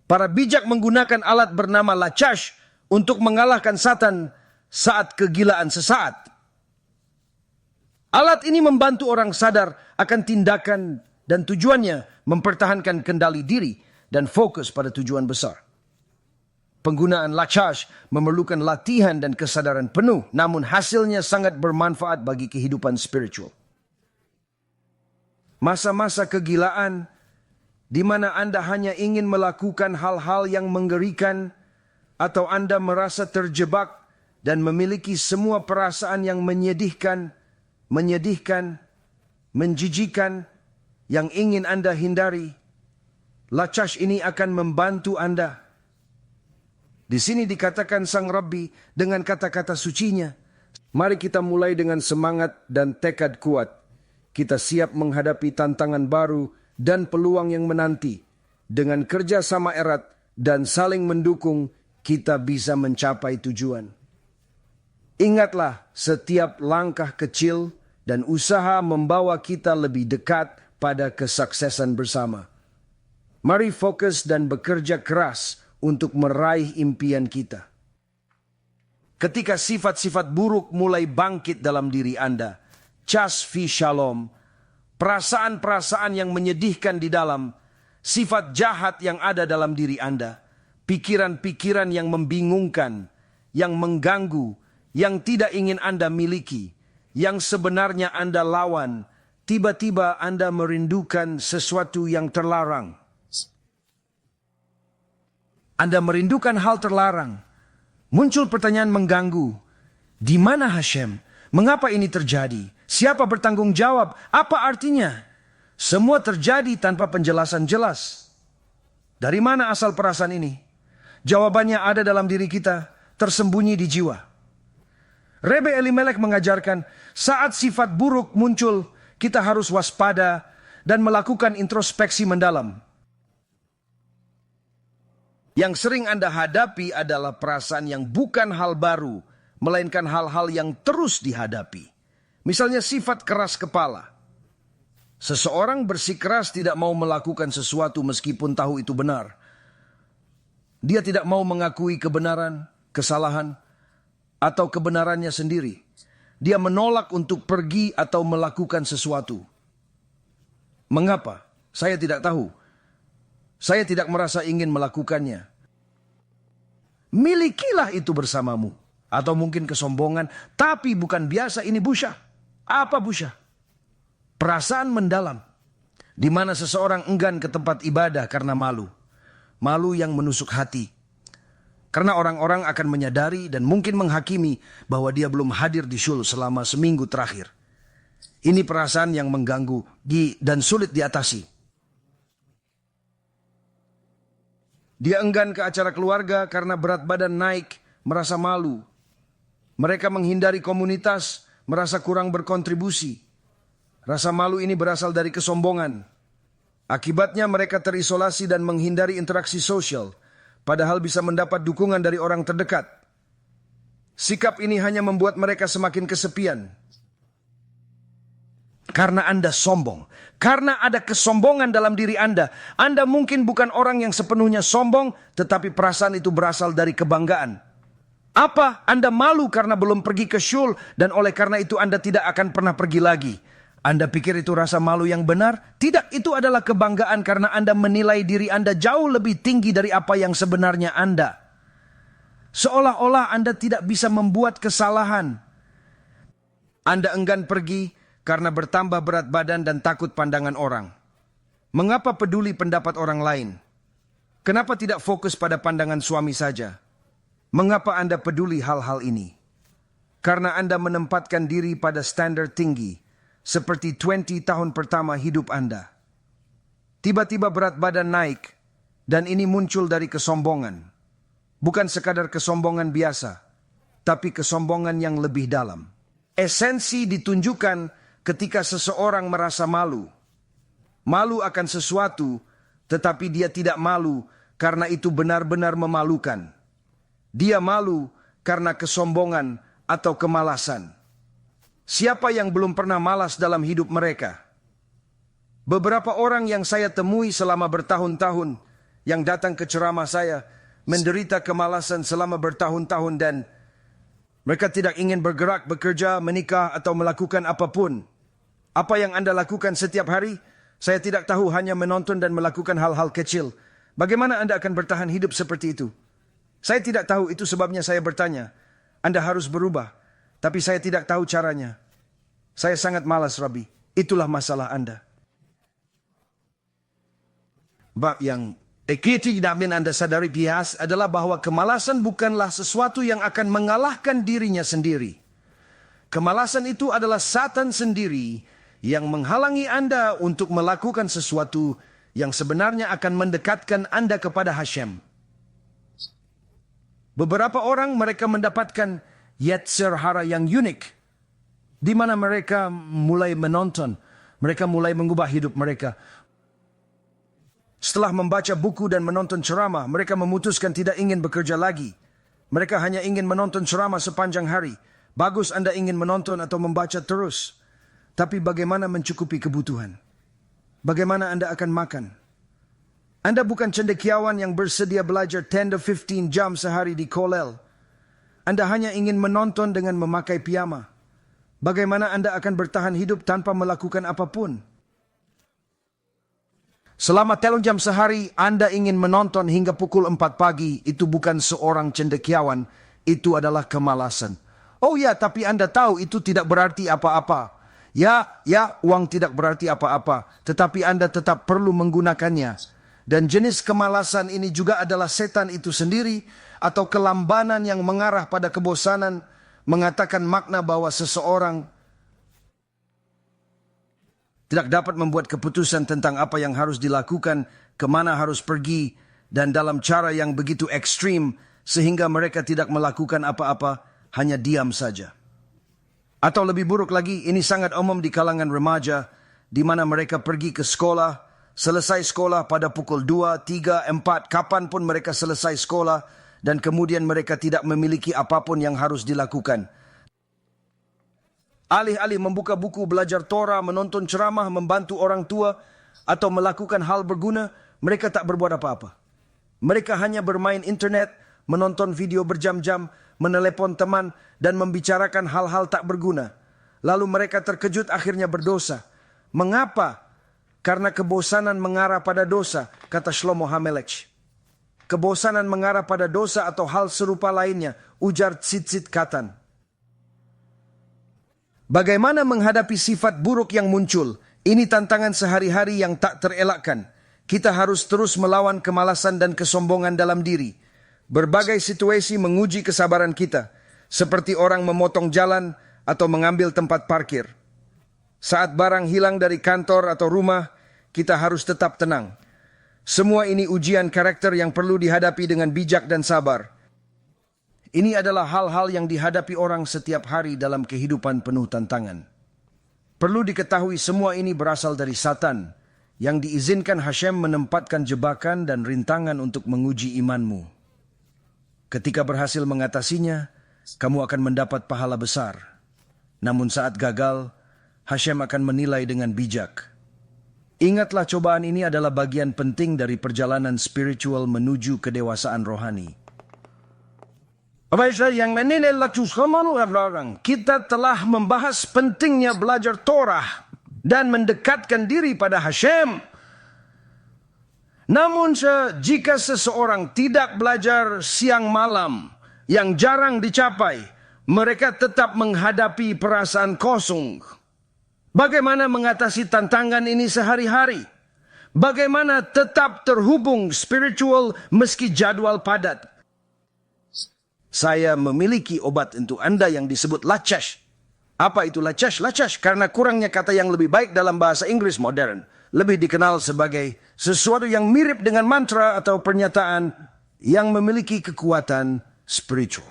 Para bijak menggunakan alat bernama lachash untuk mengalahkan Satan saat kegilaan sesaat. Alat ini membantu orang sadar akan tindakan dan tujuannya mempertahankan kendali diri dan fokus pada tujuan besar. Penggunaan lachash memerlukan latihan dan kesadaran penuh, namun hasilnya sangat bermanfaat bagi kehidupan spiritual. Masa-masa kegilaan di mana Anda hanya ingin melakukan hal-hal yang mengerikan atau Anda merasa terjebak dan memiliki semua perasaan yang menyedihkan, menjijikan yang ingin Anda hindari, lachash ini akan membantu Anda. Di sini dikatakan Sang Rabbi dengan kata-kata sucinya, mari kita mulai dengan semangat dan tekad kuat. Kita siap menghadapi tantangan baru dan peluang yang menanti. Dengan kerja sama erat dan saling mendukung, kita bisa mencapai tujuan. Ingatlah, setiap langkah kecil dan usaha membawa kita lebih dekat pada kesuksesan bersama. Mari fokus dan bekerja keras untuk meraih impian kita. Ketika sifat-sifat buruk mulai bangkit dalam diri Anda, chas fi shalom, perasaan-perasaan yang menyedihkan di dalam, sifat jahat yang ada dalam diri Anda, pikiran-pikiran yang membingungkan, yang mengganggu, yang tidak ingin Anda miliki, yang sebenarnya Anda lawan, tiba-tiba Anda merindukan sesuatu yang terlarang. Anda merindukan hal terlarang. Muncul pertanyaan mengganggu. Di mana Hashem? Mengapa ini terjadi? Siapa bertanggung jawab? Apa artinya? Semua terjadi tanpa penjelasan jelas. Dari mana asal perasaan ini? Jawabannya ada dalam diri kita, tersembunyi di jiwa. Rebe Elimelek mengajarkan, saat sifat buruk muncul, kita harus waspada dan melakukan introspeksi mendalam. Yang sering Anda hadapi adalah perasaan yang bukan hal baru, melainkan hal-hal yang terus dihadapi. Misalnya sifat keras kepala. Seseorang bersikeras tidak mau melakukan sesuatu meskipun tahu itu benar. Dia tidak mau mengakui kebenaran, kesalahan, atau kebenarannya sendiri. Dia menolak untuk pergi atau melakukan sesuatu. Mengapa? Saya tidak tahu. Saya tidak merasa ingin melakukannya. Milikilah itu bersamamu. Atau mungkin kesombongan. Tapi bukan biasa, ini busya. Apa busya? Perasaan mendalam. Di mana seseorang enggan ke tempat ibadah karena malu. Malu yang menusuk hati. Karena orang-orang akan menyadari dan mungkin menghakimi bahwa dia belum hadir di syul selama seminggu terakhir. Ini perasaan yang mengganggu dan sulit diatasi. Dia enggan ke acara keluarga karena berat badan naik, merasa malu. Mereka menghindari komunitas, merasa kurang berkontribusi. Rasa malu ini berasal dari kesombongan. Akibatnya mereka terisolasi dan menghindari interaksi sosial, padahal bisa mendapat dukungan dari orang terdekat. Sikap ini hanya membuat mereka semakin kesepian. Karena Anda sombong. Karena ada kesombongan dalam diri Anda. Anda mungkin bukan orang yang sepenuhnya sombong, tetapi perasaan itu berasal dari kebanggaan. Apa? Anda malu karena belum pergi ke syul, dan oleh karena itu Anda tidak akan pernah pergi lagi. Anda pikir itu rasa malu yang benar? Tidak, itu adalah kebanggaan karena Anda menilai diri Anda jauh lebih tinggi dari apa yang sebenarnya Anda. Seolah-olah Anda tidak bisa membuat kesalahan. Anda enggan pergi karena bertambah berat badan dan takut pandangan orang. Mengapa peduli pendapat orang lain? Kenapa tidak fokus pada pandangan suami saja? Mengapa Anda peduli hal-hal ini? Karena Anda menempatkan diri pada standar tinggi, seperti 20 tahun pertama hidup Anda. Tiba-tiba berat badan naik, dan ini muncul dari kesombongan. Bukan sekadar kesombongan biasa, tapi kesombongan yang lebih dalam. Esensi ditunjukkan ketika seseorang merasa malu. Malu akan sesuatu, tetapi dia tidak malu karena itu benar-benar memalukan. Dia malu karena kesombongan atau kemalasan. Siapa yang belum pernah malas dalam hidup mereka? Beberapa orang yang saya temui selama bertahun-tahun yang datang ke ceramah saya menderita kemalasan selama bertahun-tahun dan mereka tidak ingin bergerak, bekerja, menikah atau melakukan apapun. Apa yang Anda lakukan setiap hari? Saya tidak tahu, hanya menonton dan melakukan hal-hal kecil. Bagaimana Anda akan bertahan hidup seperti itu? Saya tidak tahu, itu sebabnya saya bertanya. Anda harus berubah, tapi saya tidak tahu caranya. Saya sangat malas, Rabbi. Itulah masalah Anda. Bab yang tidak Anda sadari bias adalah bahwa kemalasan bukanlah sesuatu yang akan mengalahkan dirinya sendiri. Kemalasan itu adalah Satan sendiri yang menghalangi Anda untuk melakukan sesuatu yang sebenarnya akan mendekatkan Anda kepada Hashem. Beberapa orang mereka mendapatkan yetzer hara yang unik, di mana mereka mulai menonton, mereka mulai mengubah hidup mereka. Setelah membaca buku dan menonton ceramah, mereka memutuskan tidak ingin bekerja lagi. Mereka hanya ingin menonton ceramah sepanjang hari. Bagus Anda ingin menonton atau membaca terus. Tapi bagaimana mencukupi kebutuhan? Bagaimana Anda akan makan? Anda bukan cendekiawan yang bersedia belajar 10 to 15 jam sehari di kolel. Anda hanya ingin menonton dengan memakai piyama. Bagaimana Anda akan bertahan hidup tanpa melakukan apapun? Selama 3 jam sehari Anda ingin menonton hingga pukul 4 pagi, itu bukan seorang cendekiawan, itu adalah kemalasan. Oh ya, tapi Anda tahu itu tidak berarti apa-apa. Ya, uang tidak berarti apa-apa, tetapi Anda tetap perlu menggunakannya. Dan jenis kemalasan ini juga adalah setan itu sendiri, atau kelambanan yang mengarah pada kebosanan, mengatakan makna bahwa seseorang tidak dapat membuat keputusan tentang apa yang harus dilakukan, kemana harus pergi, dan dalam cara yang begitu ekstrim, sehingga mereka tidak melakukan apa-apa, hanya diam saja. Atau lebih buruk lagi, ini sangat umum di kalangan remaja, di mana mereka pergi ke sekolah, selesai sekolah pada pukul 2, 3, 4, kapanpun mereka selesai sekolah, dan kemudian mereka tidak memiliki apapun yang harus dilakukan. Alih-alih membuka buku, belajar Torah, menonton ceramah, membantu orang tua, atau melakukan hal berguna, mereka tak berbuat apa-apa. Mereka hanya bermain internet, menonton video berjam-jam, menelepon teman, dan membicarakan hal-hal tak berguna. Lalu mereka terkejut akhirnya berdosa. Mengapa? Karena kebosanan mengarah pada dosa, kata Shlomo HaMelech. Kebosanan mengarah pada dosa atau hal serupa lainnya, ujar Tzitzit Katan. Bagaimana menghadapi sifat buruk yang muncul? Ini tantangan sehari-hari yang tak terelakkan. Kita harus terus melawan kemalasan dan kesombongan dalam diri. Berbagai situasi menguji kesabaran kita, seperti orang memotong jalan atau mengambil tempat parkir. Saat barang hilang dari kantor atau rumah, kita harus tetap tenang. Semua ini ujian karakter yang perlu dihadapi dengan bijak dan sabar. Ini adalah hal-hal yang dihadapi orang setiap hari dalam kehidupan penuh tantangan. Perlu diketahui semua ini berasal dari Satan, yang diizinkan Hashem menempatkan jebakan dan rintangan untuk menguji imanmu. Ketika berhasil mengatasinya, kamu akan mendapat pahala besar. Namun saat gagal, Hashem akan menilai dengan bijak. Ingatlah, cobaan ini adalah bagian penting dari perjalanan spiritual menuju kedewasaan rohani. Kita telah membahas pentingnya belajar Torah dan mendekatkan diri pada Hashem. Namun jika seseorang tidak belajar siang malam yang jarang dicapai, mereka tetap menghadapi perasaan kosong. Bagaimana mengatasi tantangan ini sehari-hari? Bagaimana tetap terhubung spiritual meski jadwal padat? Saya memiliki obat untuk Anda yang disebut lachash. Apa itu lachash? Lachash karena kurangnya kata yang lebih baik dalam bahasa Inggris modern. Lebih dikenal sebagai sesuatu yang mirip dengan mantra atau pernyataan yang memiliki kekuatan spiritual.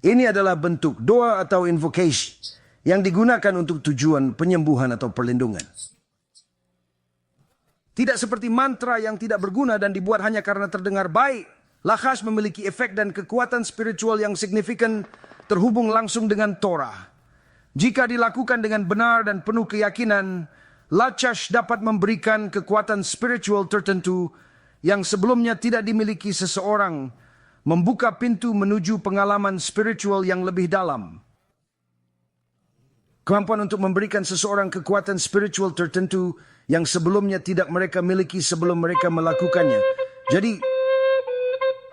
Ini adalah bentuk doa atau invocation yang digunakan untuk tujuan penyembuhan atau perlindungan. Tidak seperti mantra yang tidak berguna dan dibuat hanya karena terdengar baik. Lachash memiliki efek dan kekuatan spiritual yang signifikan terhubung langsung dengan Torah. Jika dilakukan dengan benar dan penuh keyakinan, lachash dapat memberikan kekuatan spiritual tertentu yang sebelumnya tidak dimiliki seseorang, membuka pintu menuju pengalaman spiritual yang lebih dalam. Kemampuan untuk memberikan seseorang kekuatan spiritual tertentu yang sebelumnya tidak mereka miliki sebelum mereka melakukannya. Jadi,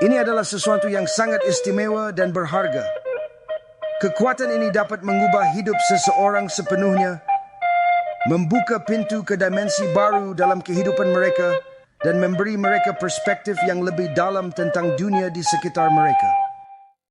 ini adalah sesuatu yang sangat istimewa dan berharga. Kekuatan ini dapat mengubah hidup seseorang sepenuhnya, membuka pintu ke dimensi baru dalam kehidupan mereka, dan memberi mereka perspektif yang lebih dalam tentang dunia di sekitar mereka.